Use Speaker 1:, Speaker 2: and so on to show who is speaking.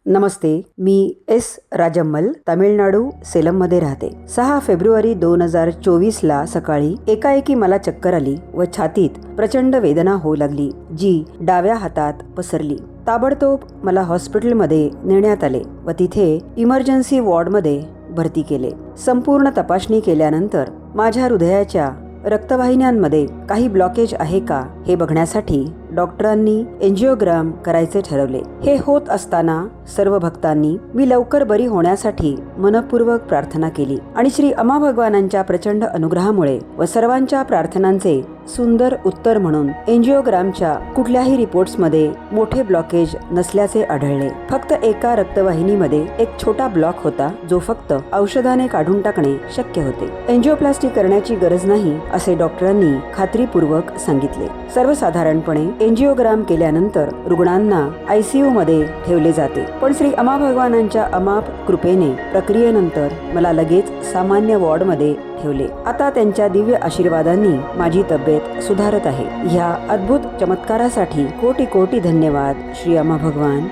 Speaker 1: नमस्ते, मी S राजम्मल Tamil Nadu सेलममध्ये राहते. 6 February 2024ला सकाळी एकाएकी मला चक्कर आली व छातीत प्रचंड वेदना होऊ लागली, जी डाव्या हातात पसरली. ताबडतोब मला हॉस्पिटलमध्ये नेण्यात आले व तिथे इमर्जन्सी वॉर्डमध्ये भरती केले. संपूर्ण तपासणी केल्यानंतर माझ्या हृदयाच्या रक्तवाहिन्यांमध्ये काही ब्लॉकेज आहे का हे बघण्यासाठी डॉक्टरांनी एंजिओग्राम करायचे ठरवले. हे होत असताना सर्व भक्तांनी मी लवकर बरी होण्यासाठी मनपूर्वक प्रार्थना केली आणि श्री अमा भगवानांच्या प्रचंड अनुग्रहामुळे व सर्वांच्या प्रार्थनांचे सुंदर उत्तर म्हणून एंजिओग्रामच्या कुठल्याही रिपोर्ट्समध्ये मोठे ब्लॉकेज नसल्याचे आढळले. फक्त एका रक्तवाहिनीमध्ये एक छोटा ब्लॉक होता, जो फक्त औषधाने काढून टाकणे शक्य होते. एंजिओप्लास्टी करण्याची गरज नाही असे डॉक्टरांनी खात्रीपूर्वक सांगितले. सर्वसाधारणपणे एंजिओग्राम केल्यानंतर रुग्णांना ICU मध्ये ठेवले जाते, पण श्री अमा भगवानांच्या अमाप कृपेने प्रक्रियेनंतर मला लगेच सामान्य वॉर्डमध्ये ठेवले. आता त्यांच्या दिव्य आशीर्वादांनी माझी तब्येत सुधारत आहे. ह्या अद्भुत चमत्कारासाठी कोटी कोटी धन्यवाद श्री अमा भगवान.